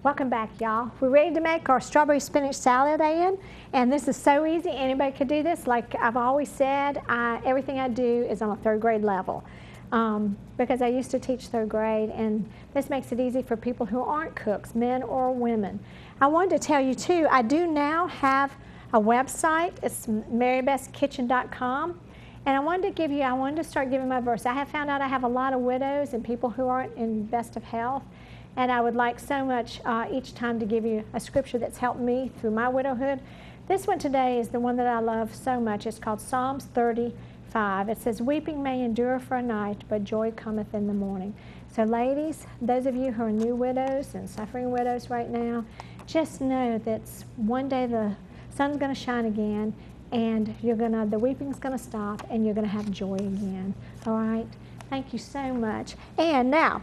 Welcome back, y'all. We're ready to make our strawberry spinach salad, and this is so easy. Anybody could do this. Like I've always said, everything I do is on a 3rd grade level because I used to teach 3rd grade, and this makes it easy for people who aren't cooks, men or women. I wanted to tell you, too, I do now have a website. It's marybethskitchen.com. And I wanted to start giving my verse. I have found out I have a lot of widows and people who aren't in best of health. And I would like so much each time to give you a scripture that's helped me through my widowhood. This one today is the one that I love so much. It's called Psalms 35. It says, "Weeping may endure for a night, but joy cometh in the morning." So ladies, those of you who are new widows and suffering widows right now, just know that one day the sun's going to shine again, and the weeping's going to stop, and you're going to have joy again. All right? Thank you so much. And now,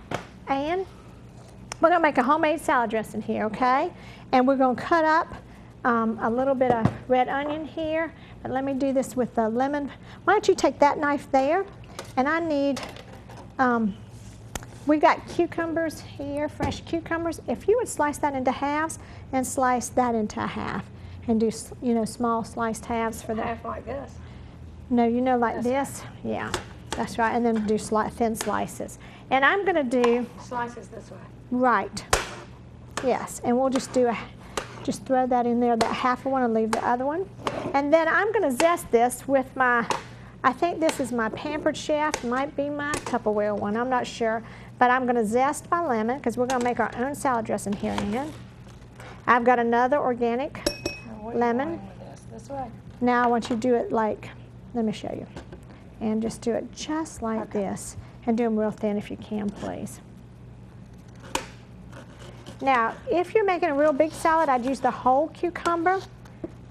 we're going to make a homemade salad dressing here, okay? And we're going to cut up a little bit of red onion here. But let me do this with the lemon. Why don't you take that knife there? And I need, we got cucumbers here, fresh cucumbers. If you would slice that into halves and slice that into a half and do, small sliced halves for that. Half like this? No, like this? Yeah, that's right. And then do thin slices. And I'm going to do slices this way. Right. Yes, and we'll just just throw that in there, that half one, and leave the other one. And then I'm going to zest this with I think this is my Pampered Chef, might be my Tupperware one, I'm not sure. But I'm going to zest my lemon because we're going to make our own salad dressing here again. I've got another organic lemon. This way. Now I want you to do it like, let me show you. And just do it just like this. And do them real thin if you can, please. Now, if you're making a real big salad, I'd use the whole cucumber.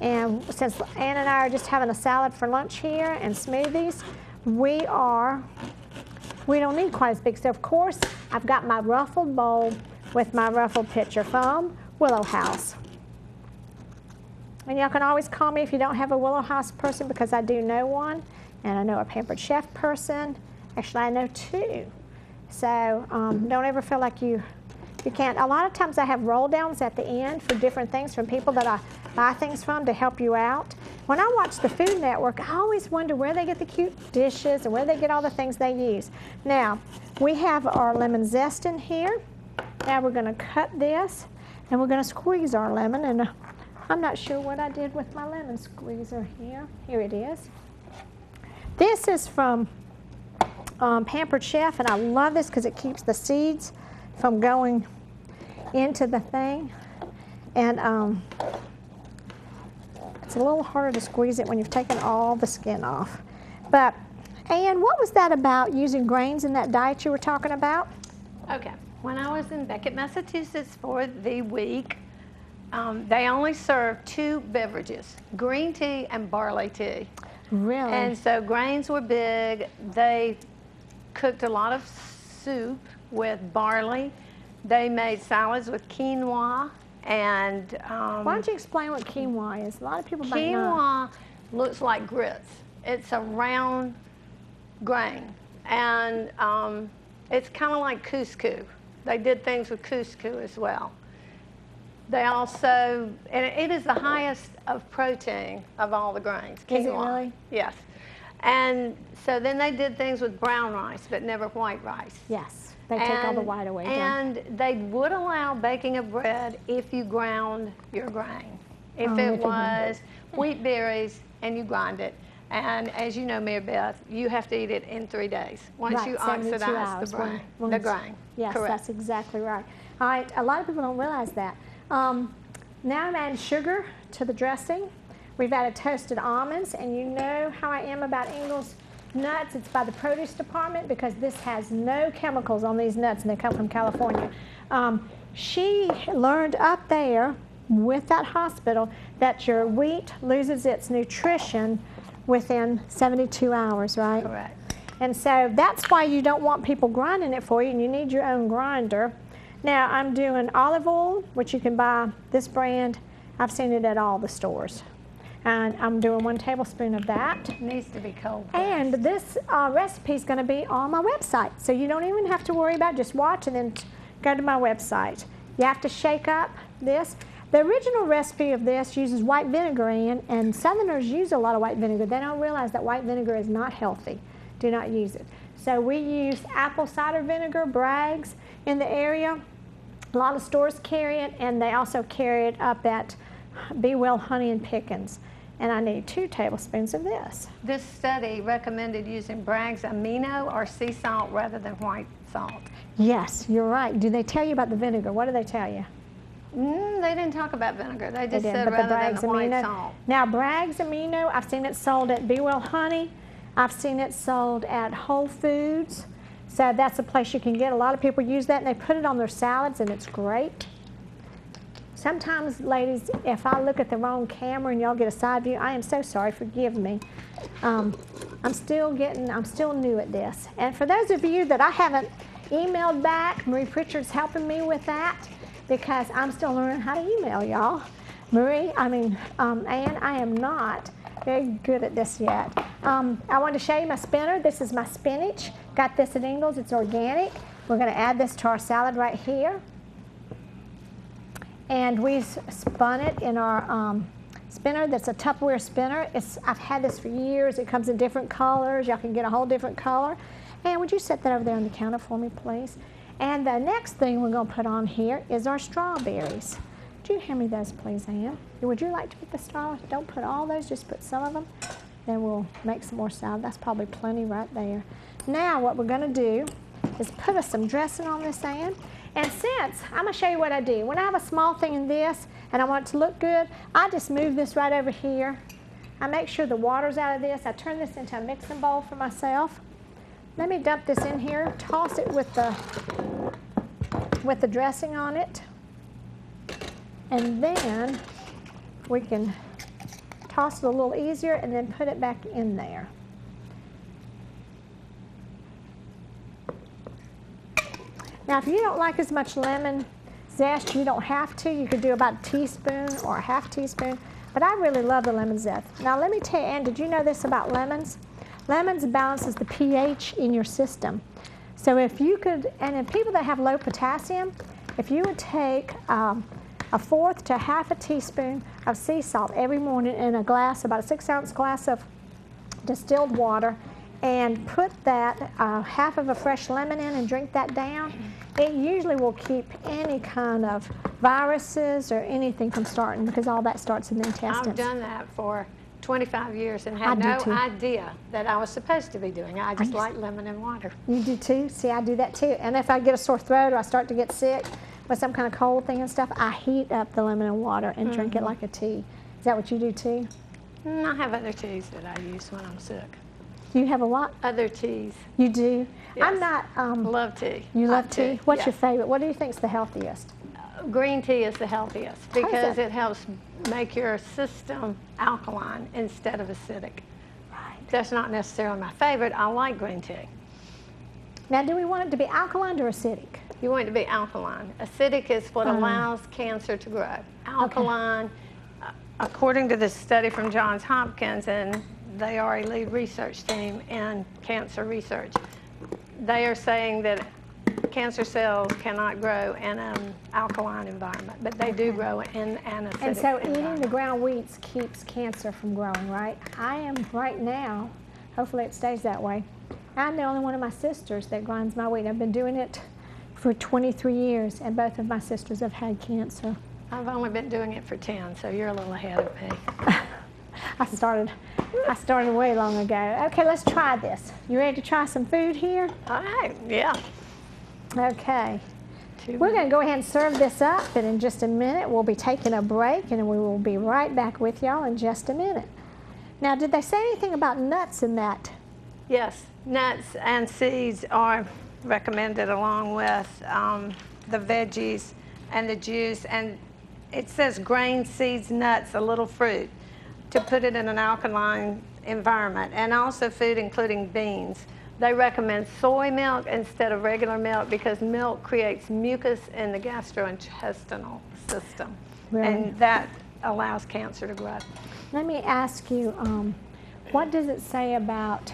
And since Ann and I are just having a salad for lunch here and smoothies, we don't need quite as big. So, of course, I've got my ruffled bowl with my ruffled pitcher from Willow House. And y'all can always call me if you don't have a Willow House person, because I do know one. And I know a Pampered Chef person. Actually, I know 2. So don't ever feel like you can't. A lot of times I have roll downs at the end for different things from people that I buy things from to help you out. When I watch the Food Network, I always wonder where they get the cute dishes and where they get all the things they use. Now, we have our lemon zest in here. Now we're going to cut this, and we're going to squeeze our lemon. And I'm not sure what I did with my lemon squeezer here. Here it is. This is from Pampered Chef, and I love this because it keeps the seeds from going into the thing. And it's a little harder to squeeze it when you've taken all the skin off. But, Ann, what was that about using grains in that diet you were talking about? Okay. When I was in Beckett, Massachusetts for the week, they only served 2 beverages, green tea and barley tea. Really? And so grains were big. They cooked a lot of soup with barley. They made salads with quinoa. And why don't you explain what quinoa is? A lot of people might know. Quinoa looks like grits. It's a round grain, and it's kind of like couscous. They did things with couscous as well. They also, and it is the highest of protein of all the grains. Quinoa. Is it really? Yes. And so then they did things with brown rice, but never white rice. Yes, they take all the white away. And they would allow baking of bread if you ground your grain. If it was wheat berries and you grind it. And as you know, Mary Beth, you have to eat it in 3 days once you oxidize the grain. Yes, correct. That's exactly right. All right, a lot of people don't realize that. Now I'm adding sugar to the dressing. We've added toasted almonds, and you know how I am about Engel's nuts. It's by the produce department because this has no chemicals on these nuts, and they come from California. She learned up there with that hospital that your wheat loses its nutrition within 72 hours, right? Correct. And so that's why you don't want people grinding it for you, and you need your own grinder. Now I'm doing olive oil, which you can buy this brand. I've seen it at all the stores. And I'm doing 1 tablespoon of that. It needs to be cold. And this recipe is going to be on my website. So you don't even have to worry about it. Just watch and then go to my website. You have to shake up this. The original recipe of this uses white vinegar in, and Southerners use a lot of white vinegar. They don't realize that white vinegar is not healthy. Do not use it. So we use apple cider vinegar, Bragg's, in the area. A lot of stores carry it, and they also carry it up at Be Well Honey and Pickens. And I need 2 tablespoons of this. This study recommended using Bragg's amino or sea salt rather than white salt. Yes, you're right. Do they tell you about the vinegar? What do they tell you? They didn't talk about vinegar. They just said but rather the Bragg's than the white amino. salt. Now, Bragg's amino, I've seen it sold at Be Well Honey. I've seen it sold at Whole Foods. So that's a place you can get. A lot of people use that, and they put it on their salads, and it's great. Sometimes, ladies, if I look at the wrong camera and y'all get a side view, I am so sorry. Forgive me. I'm still new at this. And for those of you that I haven't emailed back, Marie Pritchard's helping me with that because I'm still learning how to email y'all. Ann, I am not very good at this yet. I want to show you my spinner. This is my spinach. Got this at Ingles. It's organic. We're going to add this to our salad right here. And we spun it in our spinner. That's a Tupperware spinner. I've had this for years. It comes in different colors. Y'all can get a whole different color. And would you set that over there on the counter for me, please? And the next thing we're going to put on here is our strawberries. Would you hand me those, please, Ann? Would you like to put the straws? Don't put all those, just put some of them. Then we'll make some more salad. That's probably plenty right there. Now what we're going to do is put us some dressing on this, Ann. And since, I'm going to show you what I do. When I have a small thing in this and I want it to look good, I just move this right over here. I make sure the water's out of this. I turn this into a mixing bowl for myself. Let me dump this in here, toss it with the dressing on it. And then we can toss it a little easier and then put it back in there. Now, if you don't like as much lemon zest, you don't have to. You could do about a teaspoon or a half teaspoon. But I really love the lemon zest. Now, let me tell you, Ann, did you know this about lemons? Lemons balances the pH in your system. So if you could, and in people that have low potassium, if you would take a 1/4 to 1/2 teaspoon of sea salt every morning in a glass, about a 6-ounce glass of distilled water, and put that 1/2 of a fresh lemon in and drink that down, it usually will keep any kind of viruses or anything from starting because all that starts in the intestines. I've done that for 25 years and had no idea that I was supposed to be doing it. I just like lemon and water. You do too? See, I do that too. And if I get a sore throat or I start to get sick with some kind of cold thing and stuff, I heat up the lemon and water and drink it like a tea. Is that what you do too? I have other teas that I use when I'm sick. You have a what? Other teas. You do? Yes. I'm not. Love tea. You love tea? What's yes. your favorite? What do you think is the healthiest? Green tea is the healthiest because it helps make your system alkaline instead of acidic. Right. That's not necessarily my favorite. I like green tea. Now, do we want it to be alkaline or acidic? You want it to be alkaline. Acidic is what allows cancer to grow. Alkaline, according to this study from Johns Hopkins, and they are a lead research team in cancer research, they are saying that cancer cells cannot grow in an alkaline environment, but they do grow in an acidic And so environment. eating the ground wheats keeps cancer from growing, right? I am right now, hopefully it stays that way, I'm the only one of my sisters that grinds my wheat. I've been doing it for 23 years, and both of my sisters have had cancer. I've only been doing it for 10, so you're a little ahead of me. I started way long ago. Okay, let's try this. You ready to try some food here? All right, yeah. Okay. We're going to go ahead and serve this up, and in just a minute we'll be taking a break, and we will be right back with y'all in just a minute. Now, did they say anything about nuts in that? Yes, nuts and seeds are recommended along with the veggies and the juice, and it says grains, seeds, nuts, a little fruit to put it in an alkaline environment, and also food including beans. They recommend soy milk instead of regular milk because milk creates mucus in the gastrointestinal system, and that allows cancer to grow. Let me ask you, what does it say about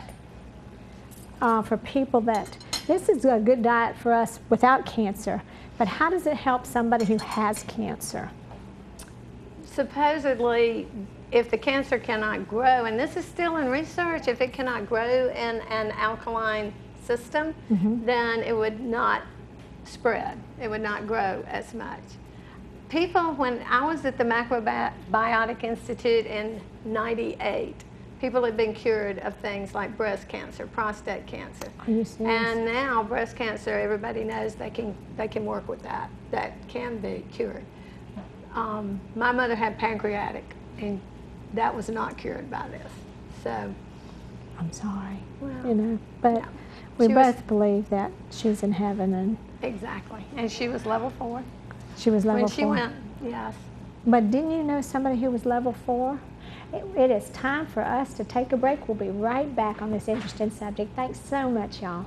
for people that this is a good diet for us without cancer? But how does it help somebody who has cancer? Supposedly, if the cancer cannot grow, and this is still in research, if it cannot grow in an alkaline system, then it would not spread. It would not grow as much. People, when I was at the Macrobiotic Institute in '98, people had been cured of things like breast cancer, prostate cancer. Are you serious? And now breast cancer, everybody knows they can work with that. That can be cured. My mother had pancreatic, and that was not cured by this. So, I'm sorry, well, you know, but yeah. we She was- both believe that she's in heaven, and exactly. And she was level 4 she was level when she 4. went. Yes. But didn't you know somebody who was level 4? It is time for us to take a break. We'll be right back on this interesting subject. Thanks so much, y'all.